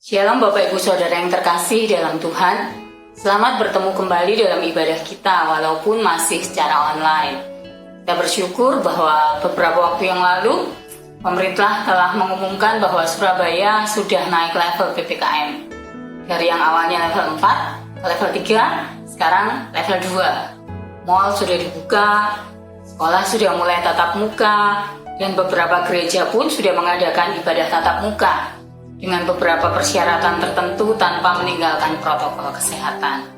Shalom Bapak Ibu Saudara yang terkasih dalam Tuhan. Selamat bertemu kembali dalam ibadah kita walaupun masih secara online. Kita bersyukur bahwa beberapa waktu yang lalu pemerintah telah mengumumkan bahwa Surabaya sudah naik level PPKM. Dari yang awalnya level 4 ke level 3, sekarang level 2. Mal sudah dibuka, sekolah sudah mulai tatap muka, dan beberapa gereja pun sudah mengadakan ibadah tatap muka dengan beberapa persyaratan tertentu tanpa meninggalkan protokol kesehatan.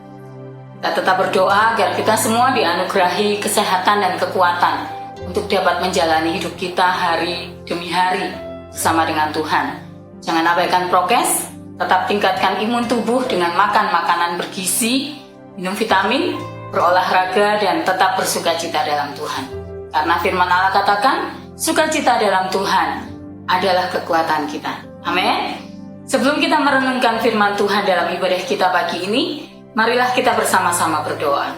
Kita tetap berdoa agar kita semua dianugerahi kesehatan dan kekuatan untuk dapat menjalani hidup kita hari demi hari bersama dengan Tuhan. Jangan abaikan prokes, tetap tingkatkan imun tubuh dengan makan makanan bergizi, minum vitamin, berolahraga, dan tetap bersukacita dalam Tuhan. Karena firman Allah katakan, sukacita dalam Tuhan adalah kekuatan kita. Amin. Sebelum kita merenungkan firman Tuhan dalam ibadah kita pagi ini, marilah kita bersama-sama berdoa.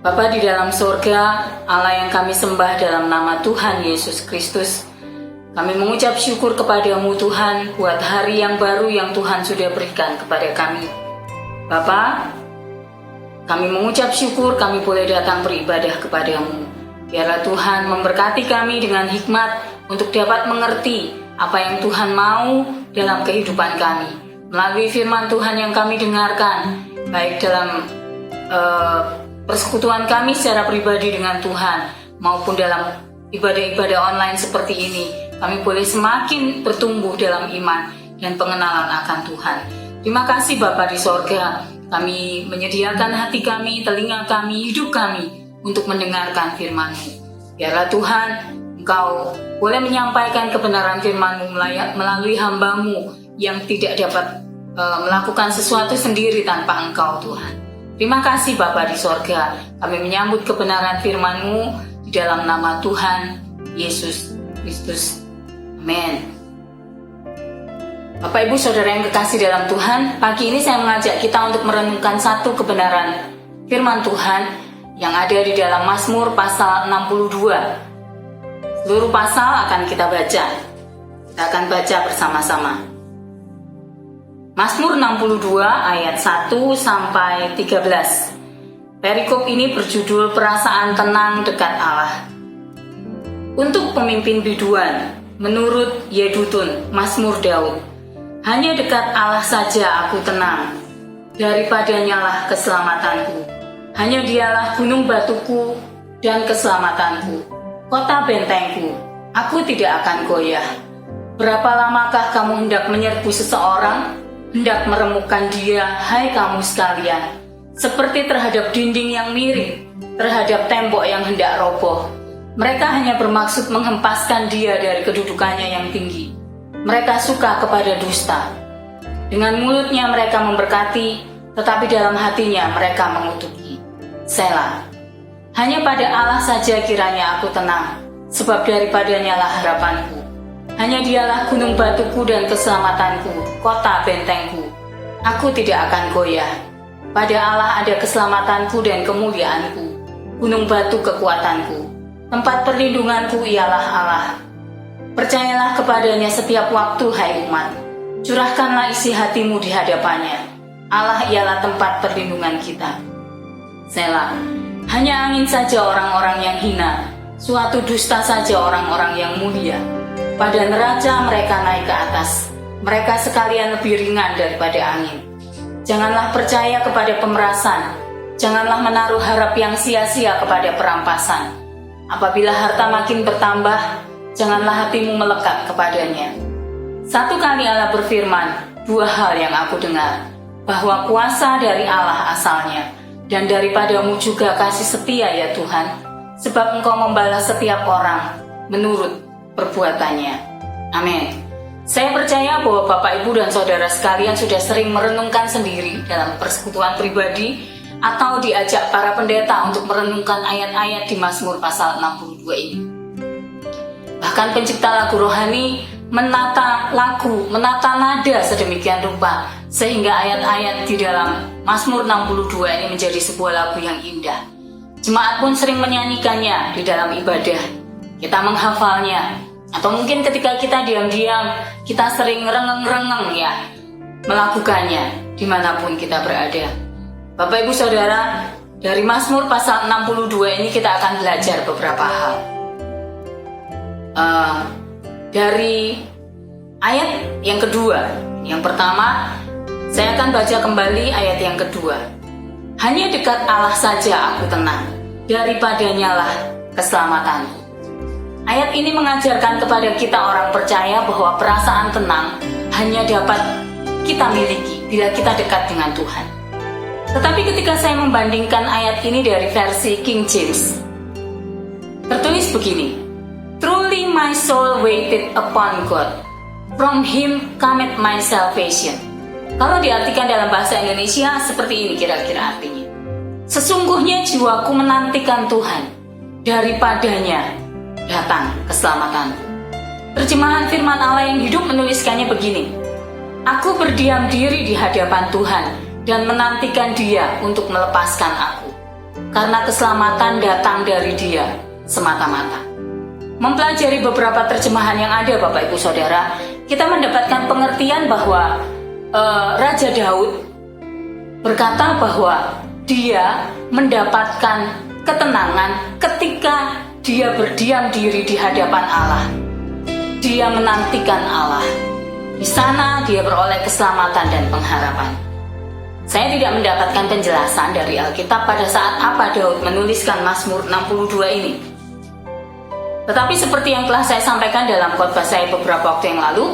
Bapa di dalam surga, Allah yang kami sembah dalam nama Tuhan Yesus Kristus, kami mengucap syukur kepadamu Tuhan buat hari yang baru yang Tuhan sudah berikan kepada kami. Bapa, kami mengucap syukur kami boleh datang beribadah kepadamu. Biarlah Tuhan memberkati kami dengan hikmat untuk dapat mengerti apa yang Tuhan mau dalam kehidupan kami. Melalui firman Tuhan yang kami dengarkan, baik dalam persekutuan kami secara pribadi dengan Tuhan, maupun dalam ibadah-ibadah online seperti ini, kami boleh semakin bertumbuh dalam iman dan pengenalan akan Tuhan. Terima kasih Bapa di sorga, kami menyediakan hati kami, telinga kami, hidup kami untuk mendengarkan firman-Mu. Biarlah Tuhan, Engkau boleh menyampaikan kebenaran firman-Mu melalui hamba-Mu yang tidak dapat melakukan sesuatu sendiri tanpa Engkau Tuhan. Terima kasih Bapa di sorga, kami menyambut kebenaran firman-Mu di dalam nama Tuhan Yesus Kristus. Amin. Bapak Ibu Saudara yang kekasih dalam Tuhan, pagi ini saya mengajak kita untuk merenungkan satu kebenaran firman Tuhan yang ada di dalam Mazmur pasal 62. Seluruh pasal akan kita baca. Kita akan baca bersama-sama. Mazmur 62 ayat 1 sampai 13. Perikop ini berjudul Perasaan Tenang Dekat Allah. Untuk pemimpin biduan, menurut Yedutun, Mazmur Daud. Hanya dekat Allah saja aku tenang, daripadanya lah keselamatanku. Hanya dialah gunung batuku dan keselamatanku, kota bentengku, aku tidak akan goyah. Berapa lamakah kamu hendak menyerbu seseorang, hendak meremukkan dia, hai kamu sekalian, seperti terhadap dinding yang miring, terhadap tembok yang hendak roboh. Mereka hanya bermaksud menghempaskan dia dari kedudukannya yang tinggi. Mereka suka kepada dusta. Dengan mulutnya mereka memberkati, tetapi dalam hatinya mereka mengutuki. Selah. Hanya pada Allah saja kiranya aku tenang, sebab daripadanya lah harapanku. Hanya dialah gunung batuku dan keselamatanku, kota bentengku. Aku tidak akan goyah. Pada Allah ada keselamatanku dan kemuliaanku, gunung batu kekuatanku. Tempat perlindunganku ialah Allah. Percayalah kepadanya setiap waktu, hai umat. Curahkanlah isi hatimu di hadapannya. Allah ialah tempat perlindungan kita. Selah. Hanya angin saja orang-orang yang hina, suatu dusta saja orang-orang yang mulia. Pada neraca mereka naik ke atas, mereka sekalian lebih ringan daripada angin. Janganlah percaya kepada pemerasan, janganlah menaruh harap yang sia-sia kepada perampasan. Apabila harta makin bertambah, janganlah hatimu melekat kepadanya. Satu kali Allah berfirman, dua hal yang aku dengar, bahwa kuasa dari Allah asalnya, dan daripadamu juga kasih setia ya Tuhan, sebab Engkau membalas setiap orang menurut perbuatannya. Amin. Saya percaya bahwa Bapak Ibu dan Saudara sekalian sudah sering merenungkan sendiri dalam persekutuan pribadi atau diajak para pendeta untuk merenungkan ayat-ayat di Mazmur pasal 62 ini. Bahkan pencipta lagu rohani menata lagu, menata nada sedemikian rupa sehingga ayat-ayat di dalam Mazmur 62 ini menjadi sebuah lagu yang indah. Jemaat pun sering menyanyikannya di dalam ibadah. Kita menghafalnya. Atau mungkin ketika kita diam-diam, kita sering rengeng-rengeng ya melakukannya dimanapun kita berada. Bapak Ibu Saudara, dari Mazmur pasal 62 ini kita akan belajar beberapa hal. Dari ayat yang kedua, yang pertama, saya akan baca kembali ayat yang kedua. Hanya dekat Allah saja aku tenang, daripadanya lah keselamatanku. Ayat ini mengajarkan kepada kita orang percaya bahwa perasaan tenang hanya dapat kita miliki bila kita dekat dengan Tuhan. Tetapi ketika saya membandingkan ayat ini dari versi King James, tertulis begini: Truly my soul waited upon God, from Him cometh my salvation. Kalau diartikan dalam bahasa Indonesia seperti ini kira-kira artinya: sesungguhnya jiwaku menantikan Tuhan, daripadanya datang keselamatanku. Terjemahan firman Allah yang hidup menuliskannya begini: Aku berdiam diri di hadapan Tuhan dan menantikan Dia untuk melepaskan aku, karena keselamatan datang dari Dia semata-mata. Mempelajari beberapa terjemahan yang ada, Bapak Ibu Saudara, kita mendapatkan pengertian bahwa Raja Daud berkata bahwa dia mendapatkan ketenangan ketika dia berdiam diri di hadapan Allah. Dia menantikan Allah. Di sana dia beroleh keselamatan dan pengharapan. Saya tidak mendapatkan penjelasan dari Alkitab pada saat apa Daud menuliskan Mazmur 62 ini. Tetapi seperti yang telah saya sampaikan dalam khotbah saya beberapa waktu yang lalu,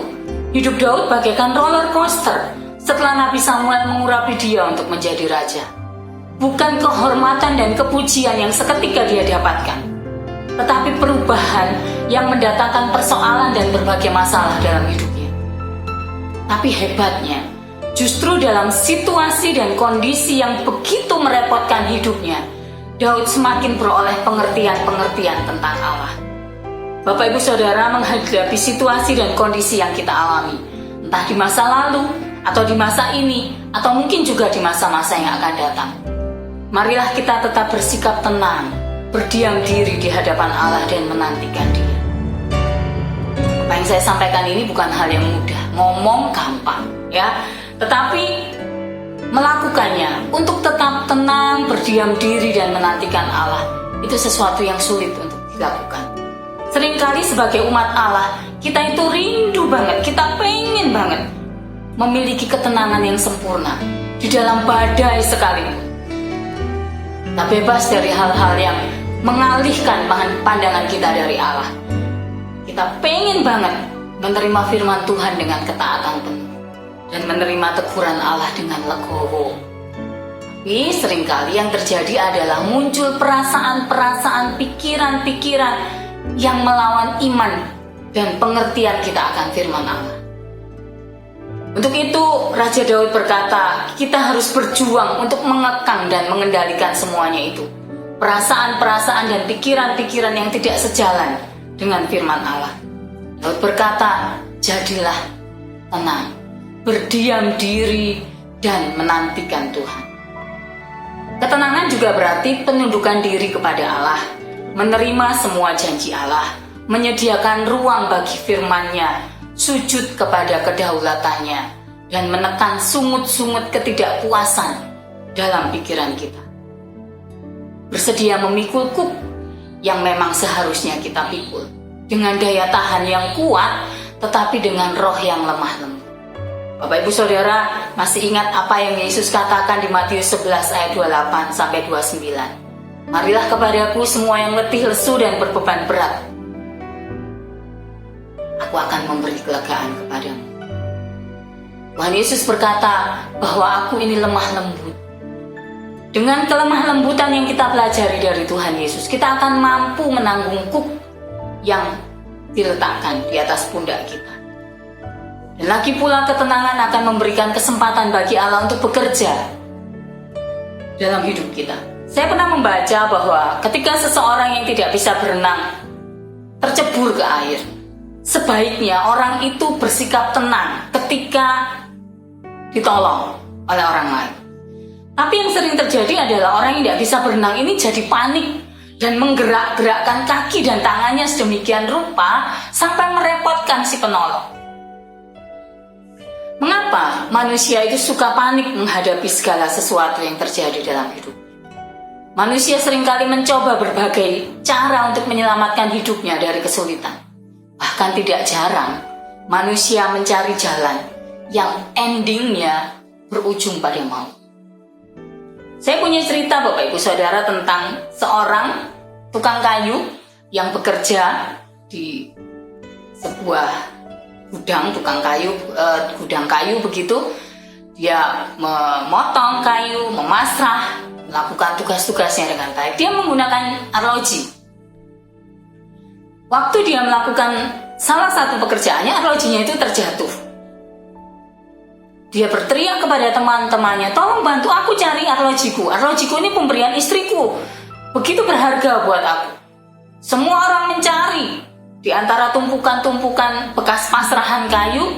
hidup Daud bagaikan roller coaster setelah Nabi Samuel mengurapi dia untuk menjadi raja. Bukan kehormatan dan kepujian yang seketika dia dapatkan, tetapi perubahan yang mendatangkan persoalan dan berbagai masalah dalam hidupnya. Tapi hebatnya, justru dalam situasi dan kondisi yang begitu merepotkan hidupnya, Daud semakin beroleh pengertian-pengertian tentang Allah. Bapak Ibu Saudara, menghadapi situasi dan kondisi yang kita alami, entah di masa lalu, atau di masa ini, atau mungkin juga di masa-masa yang akan datang, marilah kita tetap bersikap tenang, berdiam diri di hadapan Allah dan menantikan Dia. Apa yang saya sampaikan ini bukan hal yang mudah, ngomong gampang ya, tetapi melakukannya untuk tetap tenang, berdiam diri dan menantikan Allah, itu sesuatu yang sulit untuk dilakukan. Seringkali sebagai umat Allah, kita itu rindu banget, kita pengen banget memiliki ketenangan yang sempurna di dalam badai sekalipun. Kita bebas dari hal-hal yang mengalihkan pandangan kita dari Allah. Kita pengen banget menerima firman Tuhan dengan ketaatan penuh dan menerima teguran Allah dengan legowo. Tapi seringkali yang terjadi adalah muncul perasaan-perasaan, pikiran-pikiran yang melawan iman dan pengertian kita akan firman Allah. Untuk itu Raja Daud berkata, kita harus berjuang untuk mengekang dan mengendalikan semuanya itu, perasaan-perasaan dan pikiran-pikiran yang tidak sejalan dengan firman Allah. Daud berkata, jadilah tenang, berdiam diri dan menantikan Tuhan. Ketenangan juga berarti penundukan diri kepada Allah, menerima semua janji Allah, menyediakan ruang bagi firman-Nya, sujud kepada kedaulatannya, dan menekan sungut-sungut ketidakpuasan dalam pikiran kita. Bersedia memikul kuk yang memang seharusnya kita pikul, dengan daya tahan yang kuat, tetapi dengan roh yang lemah lembut. Bapak Ibu Saudara, masih ingat apa yang Yesus katakan di Matius 11 ayat 28-29? Marilah kepadaku semua yang letih, lesu, dan berbeban berat. Aku akan memberi kelegaan kepadamu. Tuhan Yesus berkata bahwa aku ini lemah lembut. Dengan kelemah lembutan yang kita pelajari dari Tuhan Yesus, kita akan mampu menanggung kuk yang diletakkan di atas pundak kita. Dan lagi pula ketenangan akan memberikan kesempatan bagi Allah untuk bekerja dalam hidup kita. Saya pernah membaca bahwa ketika seseorang yang tidak bisa berenang tercebur ke air, sebaiknya orang itu bersikap tenang ketika ditolong oleh orang lain. Tapi yang sering terjadi adalah orang yang tidak bisa berenang ini jadi panik, dan menggerak-gerakkan kaki dan tangannya sedemikian rupa sampai merepotkan si penolong. Mengapa manusia itu suka panik menghadapi segala sesuatu yang terjadi dalam hidup? Manusia seringkali mencoba berbagai cara untuk menyelamatkan hidupnya dari kesulitan. Bahkan tidak jarang, manusia mencari jalan yang endingnya berujung pada maut. Saya punya cerita Bapak Ibu Saudara tentang seorang tukang kayu yang bekerja di sebuah gudang gudang kayu begitu. Dia memotong kayu, memasrah, melakukan tugas-tugasnya dengan baik. Dia menggunakan arloji. Waktu dia melakukan salah satu pekerjaannya, arlojinya itu terjatuh. Dia berteriak kepada teman-temannya, "Tolong bantu aku cari arlojiku. Arlojiku ini pemberian istriku. Begitu berharga buat aku." Semua orang mencari di antara tumpukan-tumpukan bekas pasrahan kayu,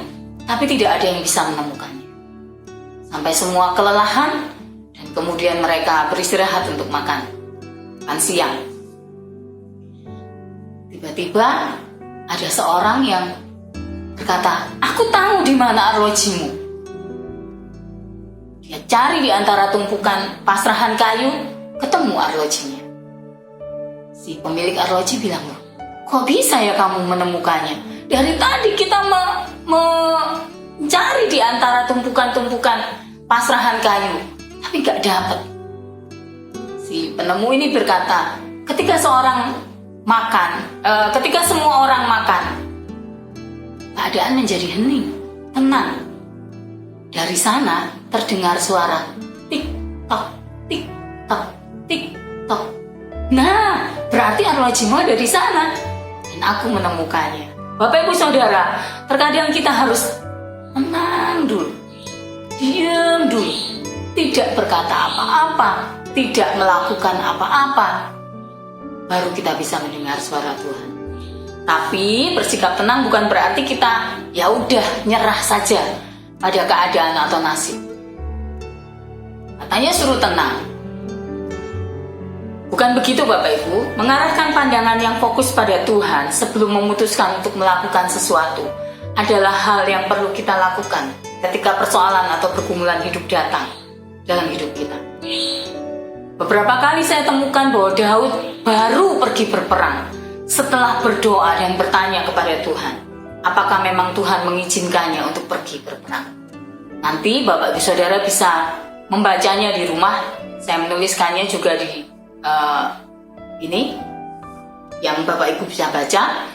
tapi tidak ada yang bisa menemukannya. Sampai semua kelelahan dan kemudian mereka beristirahat untuk makan siang. Tiba-tiba ada seorang yang berkata, "Aku tahu di mana arlojimu." Dia cari di antara tumpukan pasrahan kayu, ketemu arlojinya. Si pemilik arloji bilang, "Kok bisa ya kamu menemukannya? Dari tadi kita mencari di antara tumpukan-tumpukan pasrahan kayu, tapi gak dapat." Si penemu ini berkata, ketika semua orang makan, keadaan menjadi hening, tenang. Dari sana terdengar suara tik tok, tik tok, tik tok. Nah, berarti arlojimu ada di sana dan aku menemukannya. Bapak Ibu Saudara, terkadang kita harus tenang dulu, diam dulu, tidak berkata apa-apa, tidak melakukan apa-apa, baru kita bisa mendengar suara Tuhan. Tapi bersikap tenang bukan berarti kita ya udah nyerah saja pada keadaan atau nasib. Katanya suruh tenang. Bukan begitu Bapak Ibu. Mengarahkan pandangan yang fokus pada Tuhan sebelum memutuskan untuk melakukan sesuatu adalah hal yang perlu kita lakukan ketika persoalan atau pergumulan hidup datang dalam hidup kita. Beberapa kali saya temukan bahwa Daud baru pergi berperang setelah berdoa dan bertanya kepada Tuhan, apakah memang Tuhan mengizinkannya untuk pergi berperang. Nanti Bapak Ibu Saudara bisa membacanya di rumah. Saya menuliskannya juga di ini yang Bapak Ibu bisa baca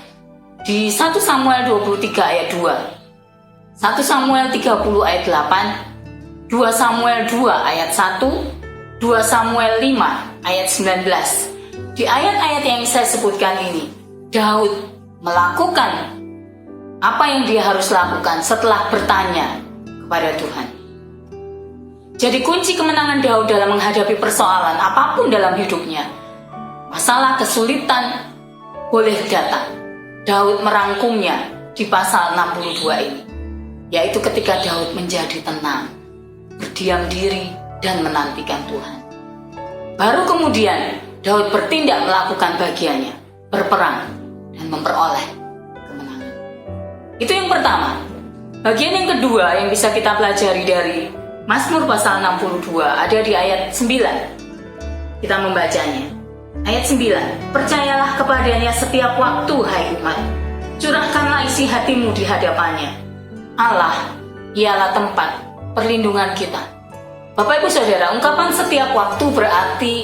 di 1 Samuel 23 ayat 2, 1 Samuel 30 ayat 8, 2 Samuel 2 ayat 1, 2 Samuel 5 ayat 19. Di ayat-ayat yang saya sebutkan ini, Daud melakukan apa yang dia harus lakukan setelah bertanya kepada Tuhan. Jadi kunci kemenangan Daud dalam menghadapi persoalan apapun dalam hidupnya, masalah kesulitan boleh datang, Daud merangkumnya di pasal 62 ini, yaitu ketika Daud menjadi tenang, berdiam diri dan menantikan Tuhan. Baru kemudian Daud bertindak melakukan bagiannya, berperang dan memperoleh kemenangan. Itu yang pertama. Bagian yang kedua yang bisa kita pelajari dari Mazmur pasal 62 ada di ayat 9. Kita membacanya. Ayat 9. Percayalah kepadanya setiap waktu, hai umat. Curahkanlah isi hatimu di hadapannya. Allah, ialah tempat perlindungan kita. Bapak Ibu Saudara, ungkapan setiap waktu berarti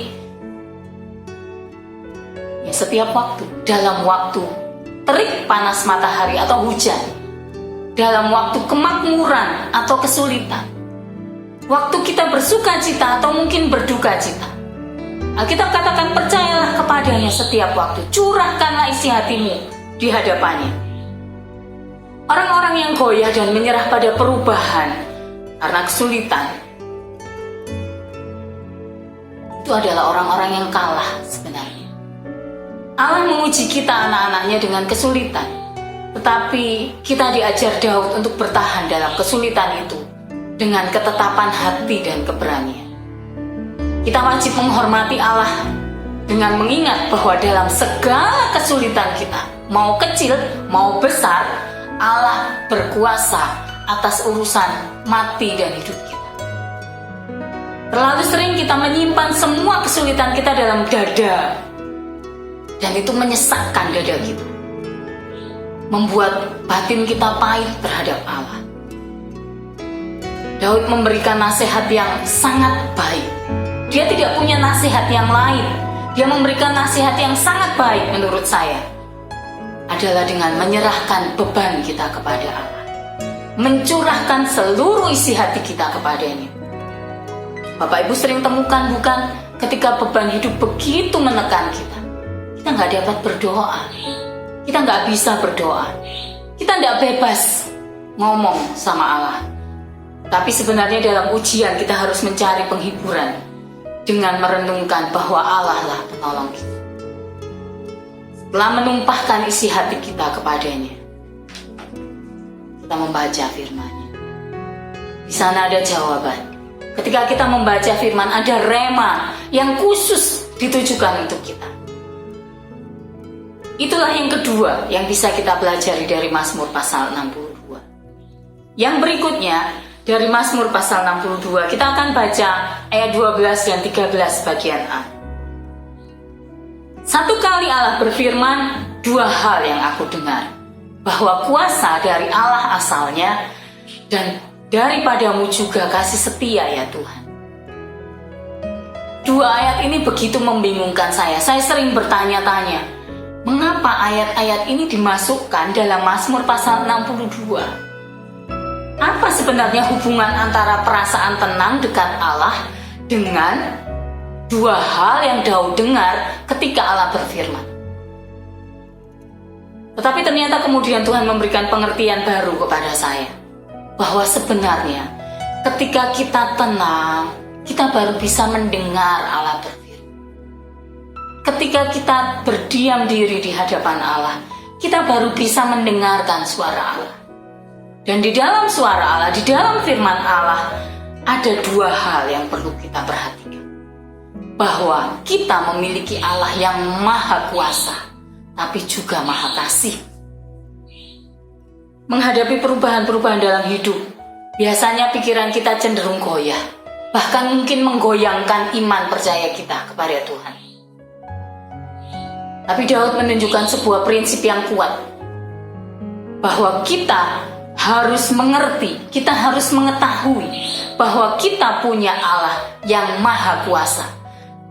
setiap waktu, dalam waktu terik panas matahari atau hujan, dalam waktu kemakmuran atau kesulitan, waktu kita bersuka cita atau mungkin berduka cita. Alkitab katakan percayalah kepadanya setiap waktu, curahkanlah isi hatimu di hadapannya. Orang-orang yang goyah dan menyerah pada perubahan karena kesulitan, itu adalah orang-orang yang kalah sebenarnya. Allah menguji kita anak-anaknya dengan kesulitan, tetapi kita diajar Daud untuk bertahan dalam kesulitan itu dengan ketetapan hati dan keberanian. Kita wajib menghormati Allah dengan mengingat bahwa dalam segala kesulitan kita, mau kecil, mau besar, Allah berkuasa atas urusan mati dan hidup kita. Terlalu sering kita menyimpan semua kesulitan kita dalam dada, dan itu menyesakkan dada kita, membuat batin kita pahit terhadap Allah. Daud memberikan nasihat yang sangat baik. Dia tidak punya nasihat yang lain. Dia memberikan nasihat yang sangat baik menurut saya, adalah dengan menyerahkan beban kita kepada Allah, mencurahkan seluruh isi hati kita kepadanya. Bapak Ibu sering temukan bukan, ketika beban hidup begitu menekan kita nggak dapat berdoa, kita nggak bisa berdoa, kita nggak bebas ngomong sama Allah. Tapi sebenarnya dalam ujian kita harus mencari penghiburan dengan merenungkan bahwa Allah lah penolong kita. Setelah menumpahkan isi hati kita kepadanya, kita membaca firman-Nya. Di sana ada jawaban. Ketika kita membaca firman, ada rema yang khusus ditujukan untuk kita. Itulah yang kedua yang bisa kita pelajari dari Mazmur pasal 62. Yang berikutnya, dari Mazmur pasal 62, kita akan baca ayat 12 dan 13 bagian A. Satu kali Allah berfirman, dua hal yang aku dengar, bahwa kuasa dari Allah asalnya, dan daripadamu juga kasih setia ya Tuhan. Dua ayat ini begitu membingungkan saya. Saya sering bertanya-tanya, mengapa ayat-ayat ini dimasukkan dalam Mazmur pasal 62? Apa sebenarnya hubungan antara perasaan tenang dekat Allah dengan dua hal yang Daud dengar ketika Allah berfirman? Tetapi ternyata kemudian Tuhan memberikan pengertian baru kepada saya, bahwa sebenarnya ketika kita tenang, kita baru bisa mendengar Allah berfirman. Ketika kita berdiam diri di hadapan Allah, kita baru bisa mendengarkan suara Allah. Dan di dalam suara Allah, di dalam firman Allah, ada dua hal yang perlu kita perhatikan. Bahwa kita memiliki Allah yang maha kuasa, tapi juga maha kasih. Menghadapi perubahan-perubahan dalam hidup, biasanya pikiran kita cenderung goyah, bahkan mungkin menggoyangkan iman percaya kita kepada Tuhan. Tapi Daud menunjukkan sebuah prinsip yang kuat, bahwa kita harus mengerti, kita harus mengetahui bahwa kita punya Allah yang maha kuasa.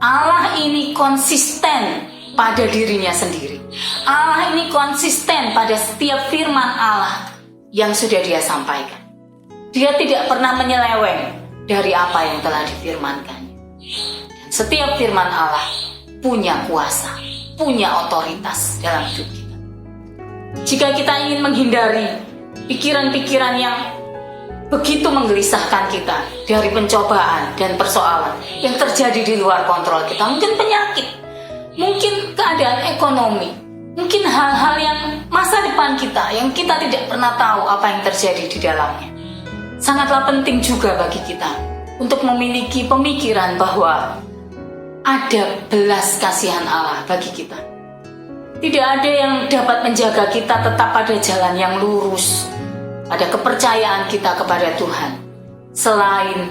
Allah ini konsisten pada dirinya sendiri. Allah ini konsisten pada setiap firman Allah yang sudah Dia sampaikan. Dia tidak pernah menyeleweng dari apa yang telah difirmankannya. Setiap firman Allah punya kuasa, punya otoritas dalam hidup kita. Jika kita ingin menghindari pikiran-pikiran yang begitu menggelisahkan kita dari pencobaan dan persoalan yang terjadi di luar kontrol kita, mungkin penyakit, mungkin keadaan ekonomi, mungkin hal-hal yang masa depan kita yang kita tidak pernah tahu apa yang terjadi di dalamnya. Sangatlah penting juga bagi kita untuk memiliki pemikiran bahwa ada belas kasihan Allah bagi kita. Tidak ada yang dapat menjaga kita tetap pada jalan yang lurus, pada kepercayaan kita kepada Tuhan, selain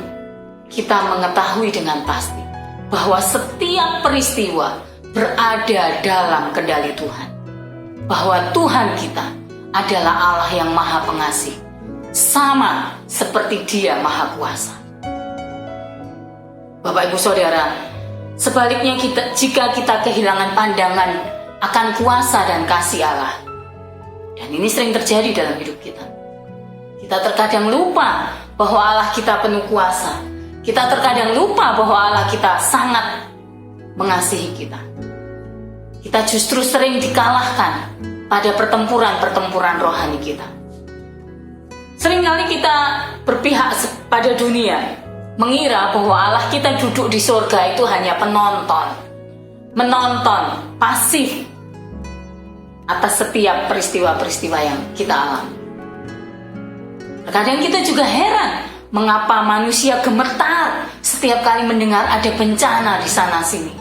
kita mengetahui dengan pasti bahwa setiap peristiwa berada dalam kendali Tuhan, bahwa Tuhan kita adalah Allah yang maha pengasih, sama seperti Dia maha kuasa. Bapak Ibu Saudara, sebaliknya jika kita kehilangan pandangan akan kuasa dan kasih Allah, dan ini sering terjadi dalam hidup kita, kita terkadang lupa bahwa Allah kita penuh kuasa. Kita terkadang lupa bahwa Allah kita sangat mengasihi kita. Kita justru sering dikalahkan pada pertempuran-pertempuran rohani kita. Seringkali kita berpihak pada dunia, mengira bahwa Allah kita duduk di surga itu hanya menonton pasif atas setiap peristiwa-peristiwa yang kita alami. Terkadang kita juga heran mengapa manusia gemetar setiap kali mendengar ada bencana di sana sini.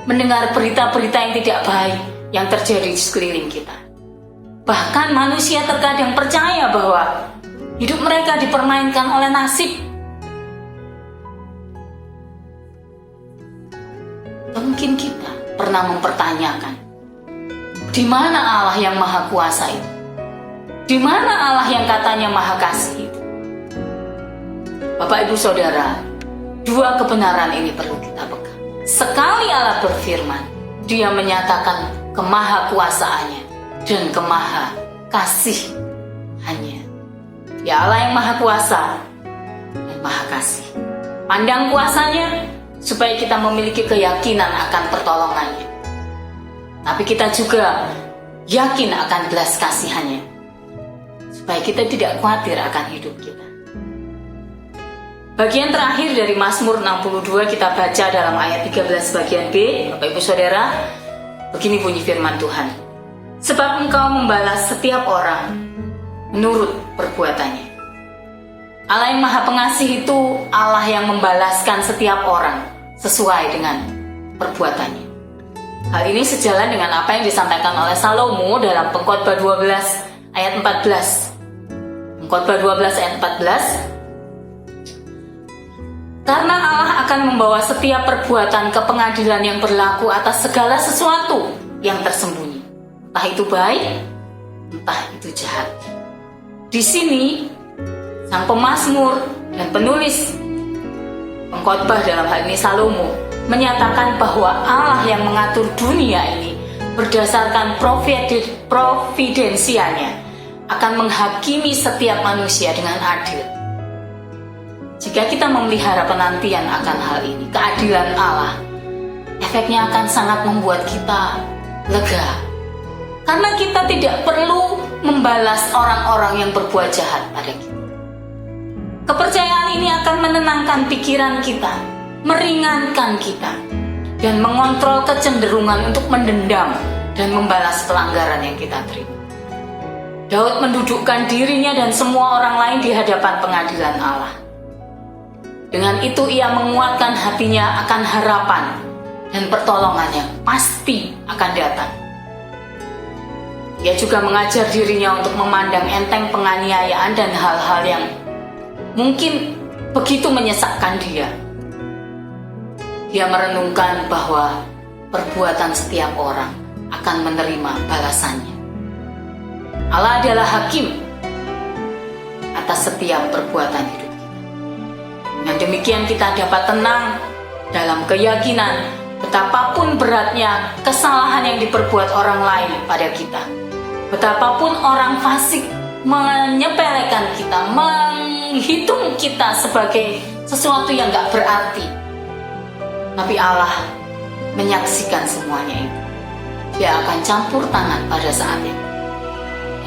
mendengar berita-berita yang tidak baik yang terjadi di sekeliling kita. Bahkan manusia terkadang percaya bahwa hidup mereka dipermainkan oleh nasib. Mungkin kita pernah mempertanyakan, di mana Allah yang Maha Kuasa itu? Di mana Allah yang katanya Maha Kasih itu? Bapak Ibu Saudara, dua kebenaran ini perlu kita pegang. Sekali Allah berfirman, Dia menyatakan kemahakuasaannya dan kemaha kasihannya. Ya, Allah yang Maha Kuasa dan Maha Kasih. Pandang kuasanya supaya kita memiliki keyakinan akan pertolongannya. Tapi kita juga yakin akan belas kasihannya, supaya kita tidak khawatir akan hidup kita. Bagian terakhir dari Mazmur 62 kita baca dalam ayat 13 bagian B. Bapak Ibu Saudara, begini bunyi firman Tuhan. Sebab Engkau membalas setiap orang menurut perbuatannya. Allah yang Maha Pengasih itu Allah yang membalaskan setiap orang sesuai dengan perbuatannya. Hal ini sejalan dengan apa yang disampaikan oleh Salomo dalam Pengkhotbah 12 ayat 14. Pengkhotbah 12 ayat 14. Karena Allah akan membawa setiap perbuatan ke pengadilan yang berlaku atas segala sesuatu yang tersembunyi, entah itu baik, entah itu jahat. Di sini, sang pemazmur dan penulis pengkhotbah dalam hal ini Salomo menyatakan bahwa Allah yang mengatur dunia ini berdasarkan providensianya akan menghakimi setiap manusia dengan adil. Jika kita memelihara penantian akan hal ini, keadilan Allah, efeknya akan sangat membuat kita lega. Karena kita tidak perlu membalas orang-orang yang berbuat jahat pada kita. Kepercayaan ini akan menenangkan pikiran kita, meringankan kita, dan mengontrol kecenderungan untuk mendendam dan membalas pelanggaran yang kita terima. Daud mendudukkan dirinya dan semua orang lain di hadapan pengadilan Allah. Dengan itu ia menguatkan hatinya akan harapan dan pertolongannya pasti akan datang. Ia juga mengajar dirinya untuk memandang enteng penganiayaan dan hal-hal yang mungkin begitu menyesakkan dia. Dia merenungkan bahwa perbuatan setiap orang akan menerima balasannya. Allah adalah hakim atas setiap perbuatan hidup. Dengan demikian kita dapat tenang dalam keyakinan betapapun beratnya kesalahan yang diperbuat orang lain pada kita. Betapapun orang fasik menyepelekan kita, menghitung kita sebagai sesuatu yang gak berarti. Tapi Allah menyaksikan semuanya itu. Dia akan campur tangan pada saat itu.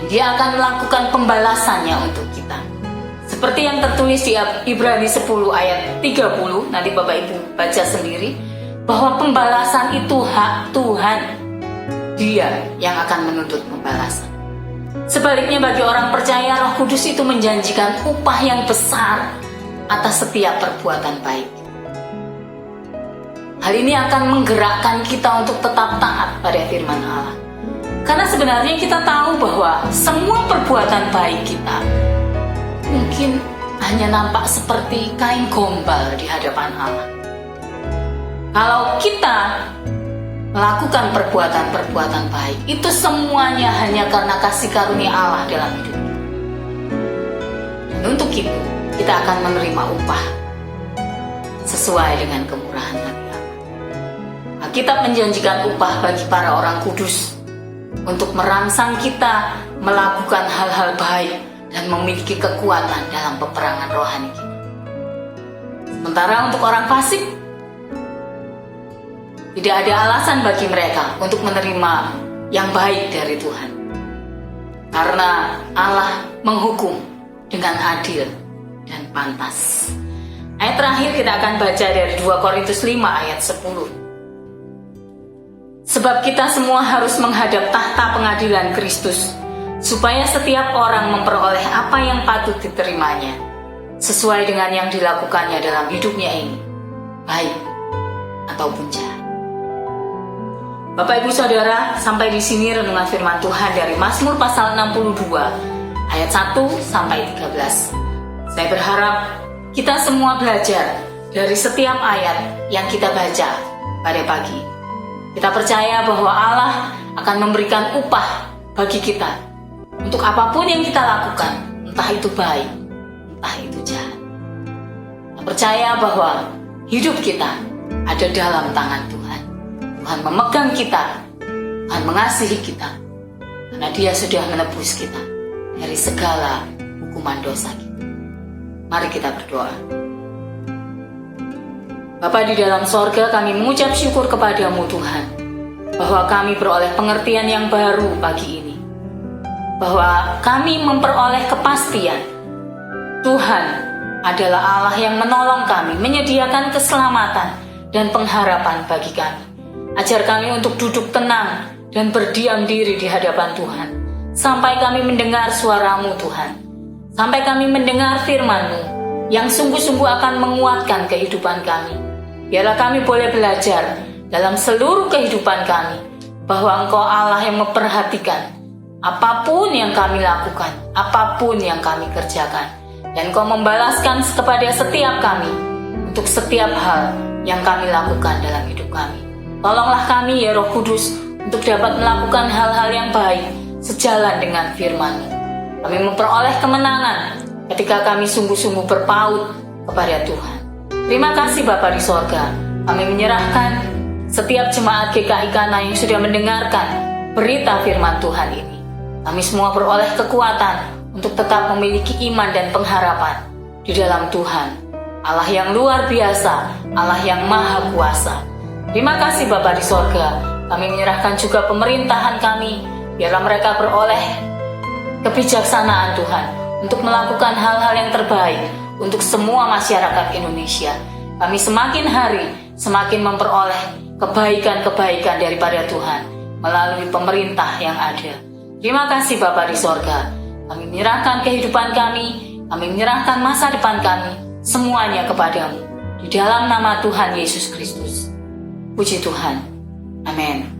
Dan Dia akan melakukan pembalasannya untuk kita. Seperti yang tertulis di Ibrani 10 ayat 30, nanti Bapak Ibu baca sendiri, bahwa pembalasan itu hak Tuhan. Dia yang akan menuntut pembalasan. Sebaliknya bagi orang percaya, Roh Kudus itu menjanjikan upah yang besar atas setiap perbuatan baik. Hal ini akan menggerakkan kita untuk tetap taat pada firman Allah. Karena sebenarnya kita tahu bahwa semua perbuatan baik kita mungkin hanya nampak seperti kain gombal di hadapan Allah. Kalau kita melakukan perbuatan-perbuatan baik, itu semuanya hanya karena kasih karunia Allah dalam hidup. Dan untuk itu, kita akan menerima upah sesuai dengan kemurahan hati Allah. Alkitab menjanjikan upah bagi para orang kudus untuk merangsang kita melakukan hal-hal baik dan memiliki kekuatan dalam peperangan rohani kita. Sementara untuk orang fasik, tidak ada alasan bagi mereka untuk menerima yang baik dari Tuhan. Karena Allah menghukum dengan adil dan pantas. Ayat terakhir kita akan baca dari 2 Korintus 5 ayat 10. Sebab kita semua harus menghadap tahta pengadilan Kristus, supaya setiap orang memperoleh apa yang patut diterimanya, sesuai dengan yang dilakukannya dalam hidupnya ini, baik ataupun jahat. Bapak Ibu Saudara, sampai di sini renungan firman Tuhan dari Mazmur pasal 62 ayat 1 sampai 13. Saya berharap kita semua belajar dari setiap ayat yang kita baca pada pagi. Kita percaya bahwa Allah akan memberikan upah bagi kita untuk apapun yang kita lakukan, entah itu baik, entah itu jahat. Kita percaya bahwa hidup kita ada dalam tangan Tuhan. Tuhan memegang kita, Tuhan mengasihi kita, karena Dia sudah menebus kita dari segala hukuman dosa kita. Mari kita berdoa. Bapa di dalam sorga, kami mengucap syukur kepadamu Tuhan, bahwa kami beroleh pengertian yang baru pagi ini, bahwa kami memperoleh kepastian Tuhan adalah Allah yang menolong kami, menyediakan keselamatan dan pengharapan bagi kami. Ajar kami untuk duduk tenang dan berdiam diri di hadapan Tuhan, sampai kami mendengar suara-Mu Tuhan, sampai kami mendengar firman-Mu yang sungguh-sungguh akan menguatkan kehidupan kami. Biarlah kami boleh belajar dalam seluruh kehidupan kami, bahwa Engkau Allah yang memperhatikan apapun yang kami lakukan, apapun yang kami kerjakan, dan Engkau membalaskan kepada setiap kami untuk setiap hal yang kami lakukan dalam hidup kami. Tolonglah kami ya Roh Kudus untuk dapat melakukan hal-hal yang baik sejalan dengan firman-Mu. Kami memperoleh kemenangan ketika kami sungguh-sungguh berpaut kepada Tuhan. Terima kasih Bapa di sorga. Kami menyerahkan setiap jemaat GKI Kana yang sudah mendengarkan berita firman Tuhan ini. Kami semua beroleh kekuatan untuk tetap memiliki iman dan pengharapan di dalam Tuhan, Allah yang luar biasa, Allah yang maha kuasa. Terima kasih Bapa di sorga. Kami menyerahkan juga pemerintahan kami, biarlah mereka beroleh kebijaksanaan Tuhan untuk melakukan hal-hal yang terbaik untuk semua masyarakat Indonesia. Kami semakin hari semakin memperoleh kebaikan-kebaikan daripada Tuhan melalui pemerintah yang ada. Terima kasih Bapa di sorga. Kami menyerahkan kehidupan kami menyerahkan masa depan kami, semuanya kepadamu. Di dalam nama Tuhan Yesus Kristus. Puji Tuhan. Amin.